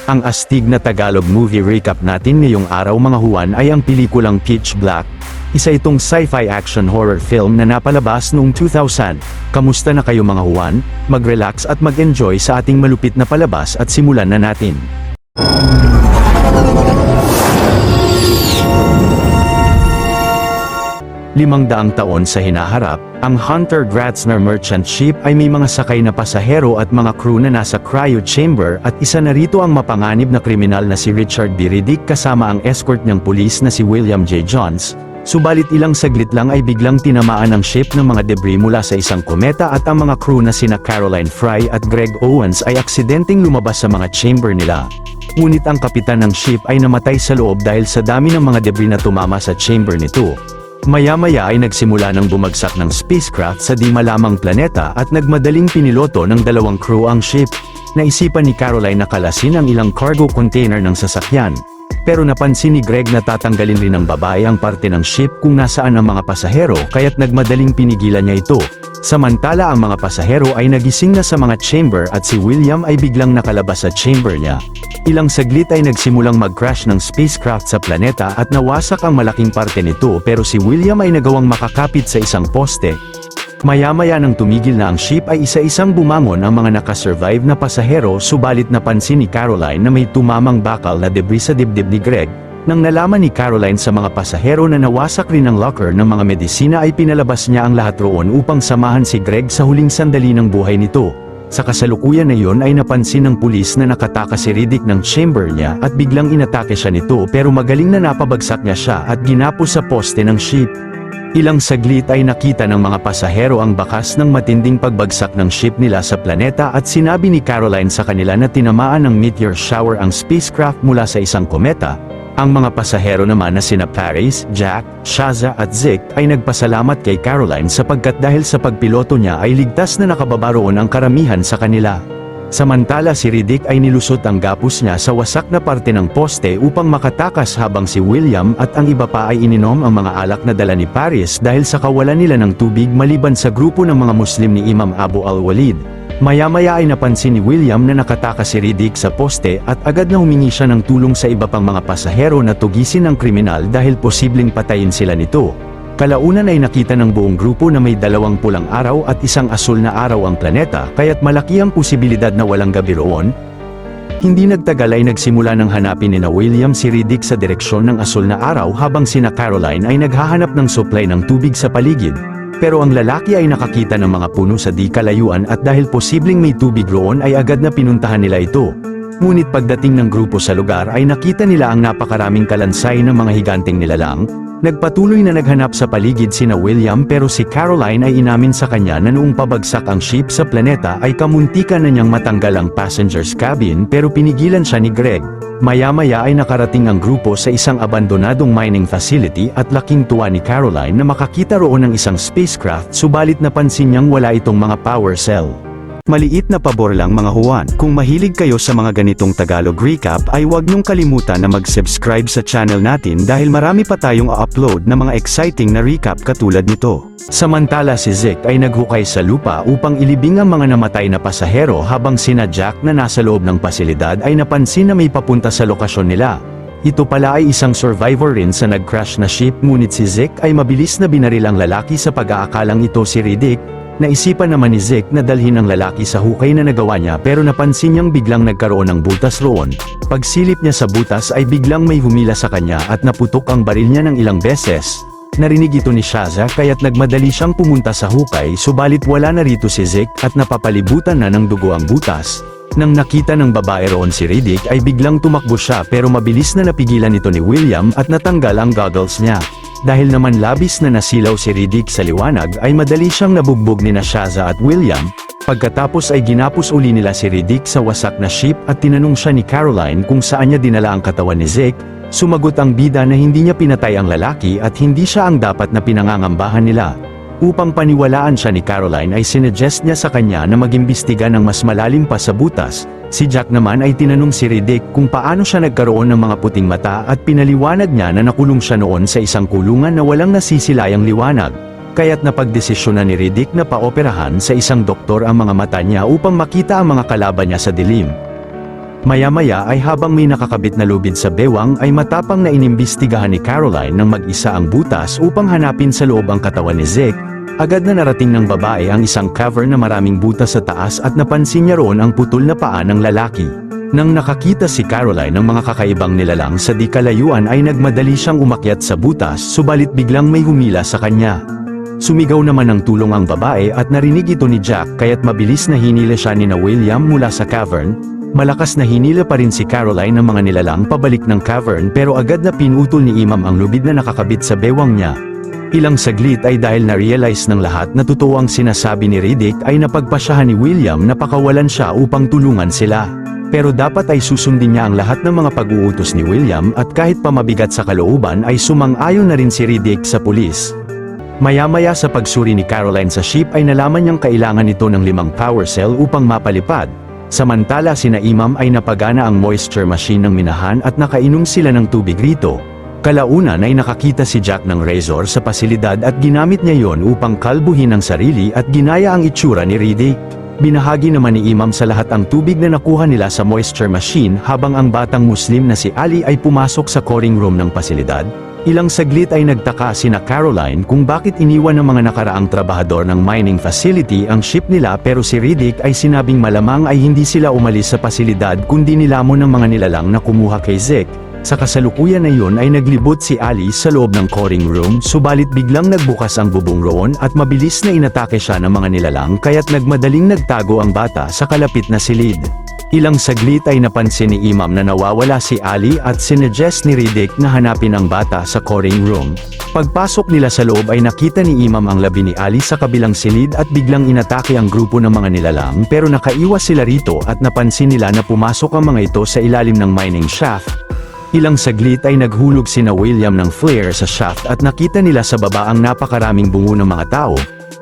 Ang astig na Tagalog movie recap natin ngayong araw mga Juan ay ang pelikulang Pitch Black. Isa itong sci-fi action horror film na napalabas noong 2000. Kamusta na kayo mga Juan? Mag-relax at mag-enjoy sa ating malupit na palabas at simulan na natin. 500 taon sa hinaharap, ang Hunter Gratzner merchant ship ay may mga sakay na pasahero at mga crew na nasa cryo chamber at isa na rito ang mapanganib na kriminal na si Richard B. Riddick kasama ang escort niyang pulis na si William J. Johns. Subalit ilang saglit lang ay biglang tinamaan ang ship ng mga debris mula sa isang kometa at ang mga crew na sina Caroline Fry at Greg Owens ay aksidenteng lumabas sa mga chamber nila. Ngunit ang kapitan ng ship ay namatay sa loob dahil sa dami ng mga debris na tumama sa chamber nito. Maya-maya ay nagsimula ng bumagsak ng spacecraft sa di malamang planeta at nagmadaling piniloto ng dalawang crew ang ship. Naisipan ni Caroline na kalasin ang ilang cargo container ng sasakyan. Pero napansin ni Greg na tatanggalin rin ng babae ang parte ng ship kung nasaan ang mga pasahero kaya't nagmadaling pinigilan niya ito. Samantala ang mga pasahero ay nagising na sa mga chamber at si William ay biglang nakalabas sa chamber niya. Ilang saglit ay nagsimulang mag-crash ng spacecraft sa planeta at nawasak ang malaking parte nito pero si William ay nagawang makakapit sa isang poste. Maya-maya nang tumigil na ang ship ay isa-isang bumangon ang mga nakasurvive na pasahero subalit napansin ni Caroline na may tumamang bakal na debris sa dibdib ni Greg. Nang nalaman ni Caroline sa mga pasahero na nawasak rin ang locker ng mga medisina ay pinalabas niya ang lahat roon upang samahan si Greg sa huling sandali ng buhay nito. Sa kasalukuyan na iyon ay napansin ng pulis na nakatakas si Riddick ng chamber niya at biglang inatake siya nito pero magaling na napabagsak niya siya at ginapos sa poste ng ship. Ilang saglit ay nakita ng mga pasahero ang bakas ng matinding pagbagsak ng ship nila sa planeta at sinabi ni Caroline sa kanila na tinamaan ng meteor shower ang spacecraft mula sa isang kometa. Ang mga pasahero naman na sina Paris, Jack, Shaza at Zeke ay nagpasalamat kay Caroline sapagkat dahil sa pagpiloto niya ay ligtas na nakababa roon ang karamihan sa kanila. Samantala si Riddick ay nilusot ang gapos niya sa wasak na parte ng poste upang makatakas habang si William at ang iba pa ay ininom ang mga alak na dala ni Paris dahil sa kawalan nila ng tubig maliban sa grupo ng mga Muslim ni Imam Abu al-Walid. Maya-maya ay napansin ni William na nakatakas si Riddick sa poste at agad na humingi siya ng tulong sa iba pang mga pasahero na tugisin ang kriminal dahil posibleng patayin sila nito. Kalaunan ay nakita ng buong grupo na may dalawang pulang araw at isang asul na araw ang planeta kaya't malaki ang posibilidad na walang gabi roon. Hindi nagtagal ay nagsimula ng hanapin ni William si Riddick sa direksyon ng asul na araw habang sina Caroline ay naghahanap ng supply ng tubig sa paligid. Pero ang lalaki ay nakakita ng mga puno sa di kalayuan at dahil posibleng may tubig roon ay agad na pinuntahan nila ito. Ngunit pagdating ng grupo sa lugar ay nakita nila ang napakaraming kalansay ng mga higanteng nilalang. Nagpatuloy na naghanap sa paligid sina William pero si Caroline ay inamin sa kanya na noong pabagsak ang ship sa planeta ay kamuntikan na niyang matanggal ang passenger's cabin pero pinigilan siya ni Greg. Maya-maya ay nakarating ang grupo sa isang abandonadong mining facility at laking tuwa ni Caroline na makakita roon ng isang spacecraft subalit napansin niyang wala itong mga power cell. Maliit na pabor lang mga Juan, kung mahilig kayo sa mga ganitong Tagalog recap ay huwag niyong kalimutan na mag-subscribe sa channel natin dahil marami pa tayong upload na mga exciting na recap katulad nito. Samantala si Zeke ay naghukay sa lupa upang ilibing ang mga namatay na pasahero habang sina Jack na nasa loob ng pasilidad ay napansin na may papunta sa lokasyon nila. Ito pala ay isang survivor rin sa nag-crash na ship ngunit si Zeke ay mabilis na binaril ang lalaki sa pag-aakalang ito si Riddick. Naisipan naman ni Zeke na dalhin ang lalaki sa hukay na nagawa niya pero napansin niyang biglang nagkaroon ng butas roon. Pagsilip niya sa butas ay biglang may humila sa kanya at naputok ang baril niya ng ilang beses. Narinig ito ni Shaza kaya't nagmadali siyang pumunta sa hukay subalit wala na rito si Zeke at napapalibutan na ng dugo ang butas. Nang nakita ng babae roon si Riddick ay biglang tumakbo siya pero mabilis na napigilan ito ni William at natanggal ang goggles niya. Dahil naman labis na nasilaw si Riddick sa liwanag ay madali siyang nabugbog ni Shaza at William. Pagkatapos ay ginapos uli nila si Riddick sa wasak na ship at tinanong siya ni Caroline kung saan niya dinala ang katawan ni Zeke. Sumagot ang bida na hindi niya pinatay ang lalaki at hindi siya ang dapat na pinangangambahan nila. Upang paniwalaan siya ni Caroline ay sinuggest niya sa kanya na mag-imbestiga ng mas malalim pa sa butas. Si Jack naman ay tinanong si Riddick kung paano siya nagkaroon ng mga puting mata at pinaliwanag niya na nakulong siya noon sa isang kulungan na walang nasisilayang liwanag. Kaya't napagdesisyonan ni Riddick na paoperahan sa isang doktor ang mga mata niya upang makita ang mga kalaban niya sa dilim. Maya-maya ay habang may nakakabit na lubid sa bewang ay matapang na inimbestigahan ni Caroline ng mag-isa ang butas upang hanapin sa loob ang katawan ni Zeke. Agad na narating ng babae ang isang cavern na maraming butas sa taas at napansin niya roon ang putol na paa ng lalaki. Nang nakakita si Caroline ng mga kakaibang nilalang sa di kalayuan ay nagmadali siyang umakyat sa butas subalit biglang may humila sa kanya. Sumigaw naman ng tulong ang babae at narinig ito ni Jack kaya't mabilis na hinila siya ni William mula sa cavern. Malakas na hinila pa rin si Caroline ng mga nilalang pabalik ng cavern pero agad na pinutol ni Imam ang lubid na nakakabit sa bewang niya. Ilang saglit ay dahil na-realize ng lahat na totoo ang sinasabi ni Riddick ay napagpasyahan ni William na pakawalan siya upang tulungan sila. Pero dapat ay susundin niya ang lahat ng mga pag-uutos ni William at kahit pa mabigat sa kalooban ay sumang-ayon na rin si Riddick sa pulis. Maya-maya sa pagsuri ni Caroline sa ship ay nalaman niyang kailangan nito ng 5 power cell upang mapalipad. Samantala sina Imam ay napagana ang moisture machine ng minahan at nakainom sila ng tubig rito. Kalaunan ay nakakita si Jack ng razor sa pasilidad at ginamit niya yon upang kalbuhin ang sarili at ginaya ang itsura ni Riddick. Binahagi naman ni Imam sa lahat ang tubig na nakuha nila sa moisture machine habang ang batang Muslim na si Ali ay pumasok sa coring room ng pasilidad. Ilang saglit ay nagtaka sina Caroline kung bakit iniwan ng mga nakaraang trabahador ng mining facility ang ship nila pero si Riddick ay sinabing malamang ay hindi sila umalis sa pasilidad kundi nilamon ng mga nilalang na kumuha kay Zeke. Sa kasalukuyan na yun ay naglibot si Ali sa loob ng coring room subalit biglang nagbukas ang bubong roon at mabilis na inatake siya ng mga nilalang kaya't nagmadaling nagtago ang bata sa kalapit na silid. Ilang saglit ay napansin ni Imam na nawawala si Ali at sinuggest ni Riddick na hanapin ang bata sa coring room. Pagpasok nila sa loob ay nakita ni Imam ang labi ni Ali sa kabilang silid at biglang inatake ang grupo ng mga nilalang pero nakaiwas sila rito at napansin nila na pumasok ang mga ito sa ilalim ng mining shaft. Ilang saglit ay naghulog sina William ng flare sa shaft at nakita nila sa baba ang napakaraming bungo ng mga tao.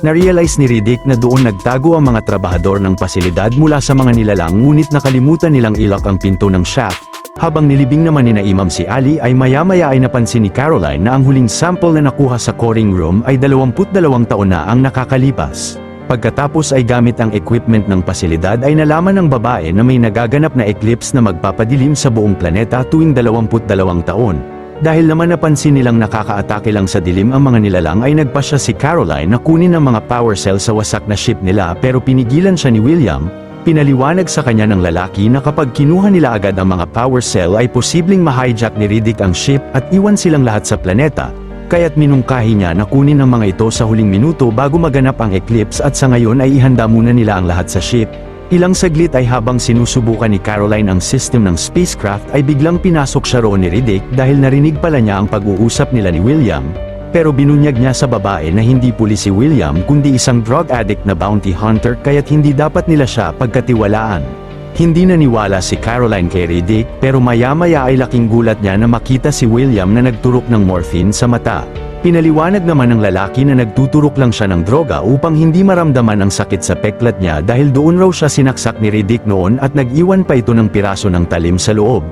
Na-realize ni Riddick na doon nagtago ang mga trabahador ng pasilidad mula sa mga nilalang ngunit nakalimutan nilang ilak ang pinto ng shaft. Habang nilibing naman ni Imam si Ali ay maya-maya ay napansin ni Caroline na ang huling sample na nakuha sa coring room ay 22 taon na ang nakakalipas. Pagkatapos ay gamit ang equipment ng pasilidad ay nalaman ng babae na may nagaganap na eclipse na magpapadilim sa buong planeta tuwing 22 taon. Dahil naman napansin nilang nakakaatake lang sa dilim ang mga nilalang ay nagpasya si Caroline na kunin ang mga power cell sa wasak na ship nila pero pinigilan siya ni William. Pinaliwanag sa kanya ng lalaki na kapag kinuha nila agad ang mga power cell ay posibleng ma-hijack ni Riddick ang ship at iwan silang lahat sa planeta. Kaya't minungkahi niya na kunin ang mga ito sa huling minuto bago maganap ang eclipse at sa ngayon ay ihanda muna nila ang lahat sa ship. Ilang saglit ay habang sinusubukan ni Caroline ang system ng spacecraft ay biglang pinasok siya roon ni Riddick dahil narinig pala niya ang pag-uusap nila ni William. Pero binunyag niya sa babae na hindi pulis si William kundi isang drug addict na bounty hunter kaya't hindi dapat nila siya pagkatiwalaan. Hindi naniwala si Caroline kay Riddick pero maya-maya ay laking gulat niya na makita si William na nagturok ng morphine sa mata. Pinaliwanag naman ng lalaki na nagtuturok lang siya ng droga upang hindi maramdaman ang sakit sa peklat niya dahil doon raw siya sinaksak ni Riddick noon at nag-iwan pa ito ng piraso ng talim sa loob.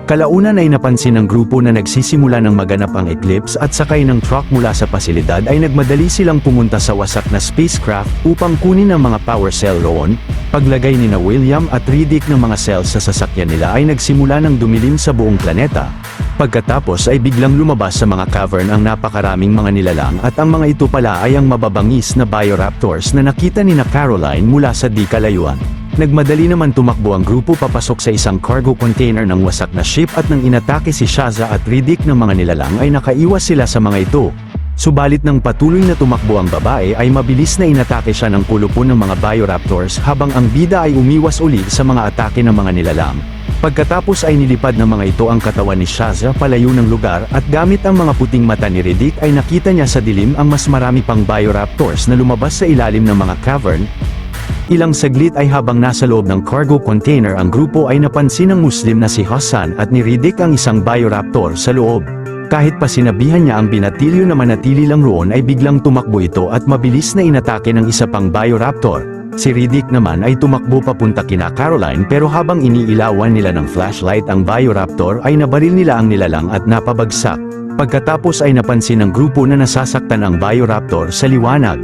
Kalaunan ay napansin ng grupo na nagsisimula ng maganap ang eclipse at sakay ng truck mula sa pasilidad ay nagmadali silang pumunta sa wasak na spacecraft upang kunin ang mga power cell roon. Paglagay ni William at Riddick ng mga cells sa sasakyan nila ay nagsimula ng dumilim sa buong planeta. Pagkatapos ay biglang lumabas sa mga cavern ang napakaraming mga nilalang at ang mga ito pala ay ang mababangis na bioraptors na nakita ni Caroline mula sa di kalayuan. Nagmadali naman tumakbo ang grupo papasok sa isang cargo container ng wasak na ship at nang inatake si Shaza at Riddick ng mga nilalang ay nakaiwas sila sa mga ito. Subalit nang patuloy na tumakbo ang babae ay mabilis na inatake siya ng kulupon ng mga bioraptors habang ang bida ay umiwas uli sa mga atake ng mga nilalang. Pagkatapos ay nilipad ng mga ito ang katawan ni Shaza palayo ng lugar at gamit ang mga puting mata ni Riddick ay nakita niya sa dilim ang mas marami pang bioraptors na lumabas sa ilalim ng mga cavern. Ilang saglit ay habang nasa loob ng cargo container ang grupo ay napansin ng Muslim na si Hassan at ni Riddick ang isang bioraptor sa loob. Kahit pa sinabihan niya ang binatilyo na manatili lang roon ay biglang tumakbo ito at mabilis na inatake ng isa pang bioraptor. Si Riddick naman ay tumakbo papunta kina Caroline pero habang iniilawan nila ng flashlight ang bioraptor ay nabaril nila ang nilalang at napabagsak. Pagkatapos ay napansin ng grupo na nasasaktan ang bioraptor sa liwanag.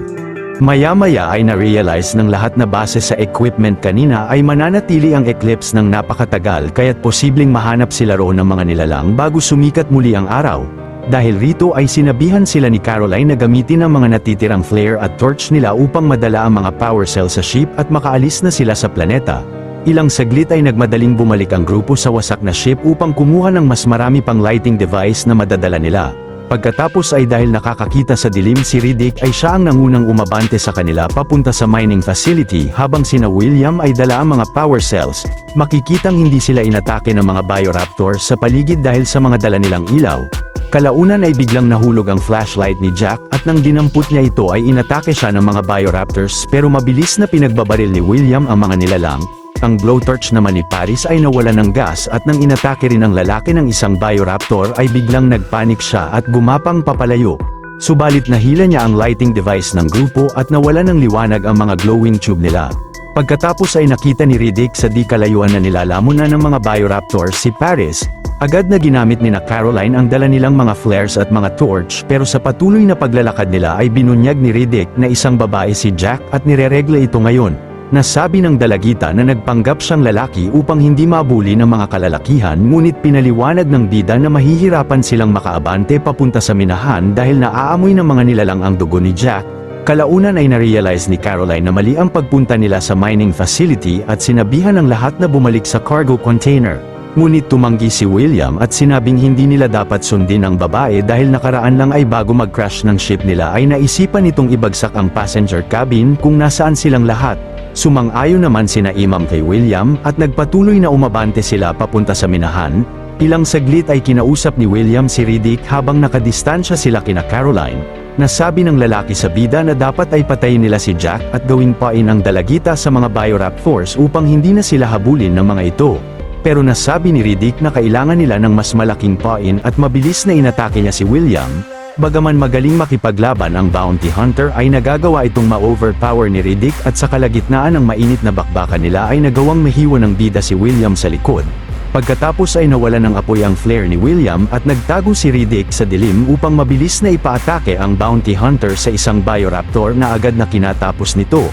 Maya-maya ay na-realize ng lahat na base sa equipment kanina ay mananatili ang eclipse ng napakatagal kaya't posibleng mahanap sila roon ng mga nilalang bago sumikat muli ang araw. Dahil rito ay sinabihan sila ni Caroline na gamitin ang mga natitirang flare at torch nila upang madala ang mga power cell sa ship at makaalis na sila sa planeta. Ilang saglit ay nagmadaling bumalik ang grupo sa wasak na ship upang kumuha ng mas marami pang lighting device na madadala nila. Pagkatapos ay dahil nakakakita sa dilim si Riddick ay siya ang nangunang umabante sa kanila papunta sa mining facility habang sina William ay dala ang mga power cells. Makikitang hindi sila inatake ng mga Bioraptor sa paligid dahil sa mga dala nilang ilaw. Kalaunan ay biglang nahulog ang flashlight ni Jack at nang dinampot niya ito ay inatake siya ng mga Bioraptors pero mabilis na pinagbabaril ni William ang mga nilalang. Ang blowtorch naman ni Paris ay nawala ng gas at nang inatake rin ang lalaki ng isang Bioraptor ay biglang nagpanik siya at gumapang papalayo. Subalit nahila niya ang lighting device ng grupo at nawala ng liwanag ang mga glowing tube nila. Pagkatapos ay nakita ni Riddick sa di kalayuan na nilalamon na ng mga Bioraptor si Paris. Agad na ginamit ni Caroline ang dala nilang mga flares at mga torch pero sa patuloy na paglalakad nila ay binunyag ni Riddick na isang babae si Jack at nireregla ito ngayon. Nasabi ng dalagita na nagpanggap siyang lalaki upang hindi mabuli ng mga kalalakihan ngunit pinaliwanag ng bida na mahihirapan silang makaabante papunta sa minahan dahil naaamoy ng mga nilalang ang dugo ni Jack. Kalaunan ay na-realize ni Caroline na mali ang pagpunta nila sa mining facility at sinabihan ng lahat na bumalik sa cargo container. Ngunit tumanggi si William at sinabing hindi nila dapat sundin ang babae dahil nakaraan lang ay bago mag-crash ng ship nila ay naisipan nitong ibagsak ang passenger cabin kung nasaan silang lahat. Sumang-ayon naman sina Imam kay William at nagpatuloy na umabante sila papunta sa minahan. Ilang saglit ay kinausap ni William si Riddick habang nakadistansya sila kina Caroline. Nasabi ng lalaki sa bida na dapat ay patayin nila si Jack at gawing pain ang dalagita sa mga Bioraptors upang hindi na sila habulin ng mga ito. Pero nasabi ni Riddick na kailangan nila ng mas malaking pain at mabilis na inatake niya si William. Bagaman magaling makipaglaban ang bounty hunter ay nagagawa itong ma-overpower ni Riddick at sa kalagitnaan ng mainit na bakbakan nila ay nagawang mahiwa ng bida si William sa likod. Pagkatapos ay nawala ng apoy ang flare ni William at nagtago si Riddick sa dilim upang mabilis na ipaatake ang bounty hunter sa isang Bioraptor na agad na kinatapos nito.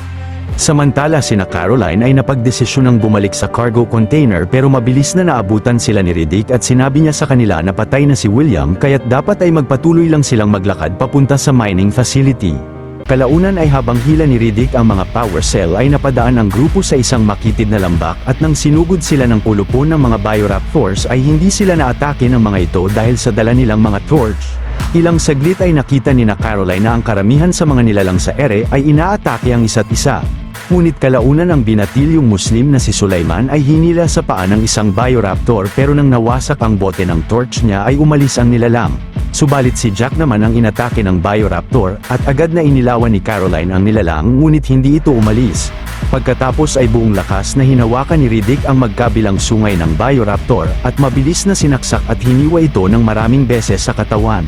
Samantala sina Caroline ay napagdesisyonang bumalik sa cargo container pero mabilis na naabutan sila ni Riddick at sinabi niya sa kanila na patay na si William kaya't dapat ay magpatuloy lang silang maglakad papunta sa mining facility. Kalaunan ay habang hila ni Riddick ang mga power cell ay napadaan ang grupo sa isang makitid na lambak at nang sinugod sila ng pulupon ng mga Bioraptors ay hindi sila naatake ng mga ito dahil sa dala nilang mga torch. Ilang saglit ay nakita ni Caroline na ang karamihan sa mga nilalang sa ere ay inaatake ang isa't isa. Ngunit kalaunan ang binatilyong Muslim na si Sulaiman ay hinila sa paa ng isang Bioraptor pero nang nawasak ang bote ng torch niya ay umalis ang nilalang. Subalit si Jack naman ang inatake ng Bioraptor at agad na inilawan ni Caroline ang nilalang ngunit hindi ito umalis. Pagkatapos ay buong lakas na hinawakan ni Riddick ang magkabilang sungay ng Bioraptor at mabilis na sinaksak at hiniwa ito ng maraming beses sa katawan.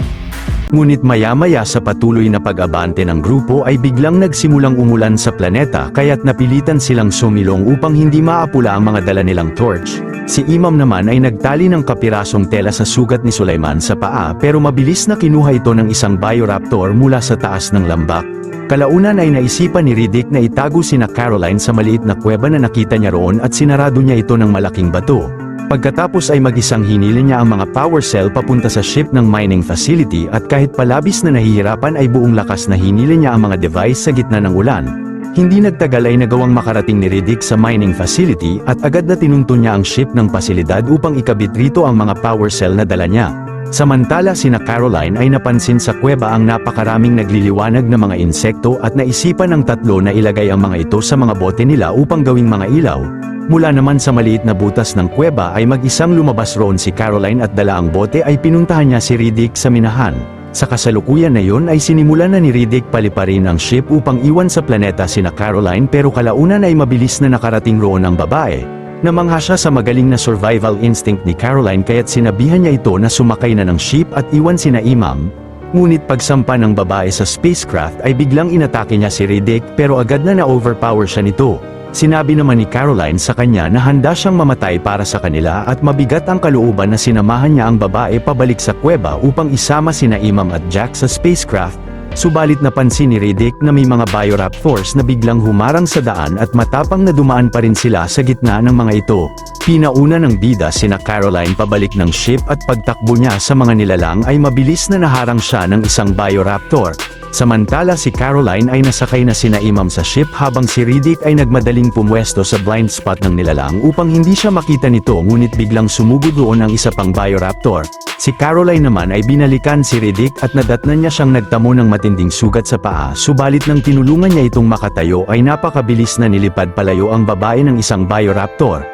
Ngunit maya-maya sa patuloy na pag-abante ng grupo ay biglang nagsimulang umulan sa planeta kaya't napilitan silang sumilong upang hindi maapula ang mga dala nilang torch. Si Imam naman ay nagtali ng kapirasong tela sa sugat ni Sulaiman sa paa pero mabilis na kinuha ito ng isang Bioraptor mula sa taas ng lambak. Kalaunan ay naisipan ni Riddick na itago sina Caroline sa maliit na kuweba na nakita niya roon at sinarado niya ito ng malaking bato. Pagkatapos ay mag-isang hinilin niya ang mga power cell papunta sa ship ng mining facility at kahit palabis na nahihirapan ay buong lakas na hinilin niya ang mga device sa gitna ng ulan. Hindi nagtagal ay nagawang makarating ni Riddick sa mining facility at agad na tinuntun niya ang ship ng pasilidad upang ikabit rito ang mga power cell na dala niya. Samantala sina Caroline ay napansin sa kuweba ang napakaraming nagliliwanag na mga insekto at naisipan ng tatlo na ilagay ang mga ito sa mga bote nila upang gawing mga ilaw. Mula naman sa maliit na butas ng kuweba ay mag-isang lumabas roon si Caroline at dala ang bote ay pinuntahan niya si Riddick sa minahan. Sa kasalukuyan na yon ay sinimulan na ni Riddick paliparin ang ship upang iwan sa planeta sina Caroline pero kalaunan ay mabilis na nakarating roon ang babae. Namangha siya sa magaling na survival instinct ni Caroline kaya't sinabihan niya ito na sumakay na ng ship at iwan sina Imam. Ngunit pagsampa ng babae sa spacecraft ay biglang inatake niya si Riddick pero agad na na-overpower siya nito. Sinabi naman ni Caroline sa kanya na handa siyang mamatay para sa kanila at mabigat ang kalooban na sinamahan niya ang babae pabalik sa kuweba upang isama sina Imam at Jack sa spacecraft. Subalit napansin ni Riddick na may mga Bioraptors na biglang humarang sa daan at matapang na dumaan pa rin sila sa gitna ng mga ito. Pinauna ng bida sina Caroline pabalik ng ship at pagtakbo niya sa mga nilalang ay mabilis na naharang siya ng isang Bioraptor. Samantala si Caroline ay nasakay na sina Imam sa ship habang si Riddick ay nagmadaling pumwesto sa blind spot ng nilalang upang hindi siya makita nito ngunit biglang sumugod doon ang isa pang Bioraptor. Si Caroline naman ay binalikan si Riddick at nadatnan niya siyang nagtamo ng matinding sugat sa paa subalit nang tinulungan niya itong makatayo ay napakabilis na nilipad palayo ang babae ng isang Bioraptor.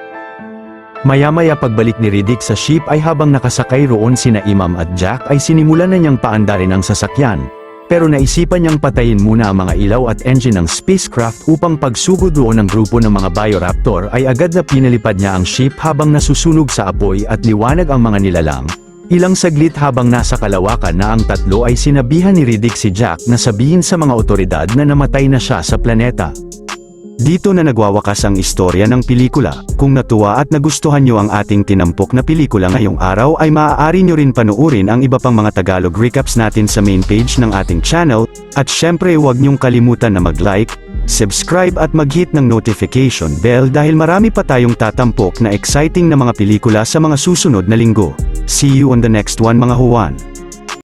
Maya-maya pagbalik ni Riddick sa ship ay habang nakasakay roon sina Imam at Jack ay sinimulan na niyang paandarin ang sasakyan. Pero naisipan niyang patayin muna ang mga ilaw at engine ng spacecraft upang pagsugod doon ng grupo ng mga Bioraptor ay agad na pinalipad niya ang ship habang nasusunog sa apoy at liwanag ang mga nilalang. Ilang saglit habang nasa kalawakan na ang tatlo ay sinabihan ni Riddick si Jack na sabihin sa mga otoridad na namatay na siya sa planeta. Dito na nagwawakas ang istorya ng pelikula. Kung natuwa at nagustuhan nyo ang ating tinampok na pelikula ngayong araw ay maaari nyo rin panuorin ang iba pang mga Tagalog recaps natin sa main page ng ating channel, at syempre huwag nyong kalimutan na mag-like, subscribe at mag-hit ng notification bell dahil marami pa tayong tatampok na exciting na mga pelikula sa mga susunod na linggo. See you on the next one mga Juan.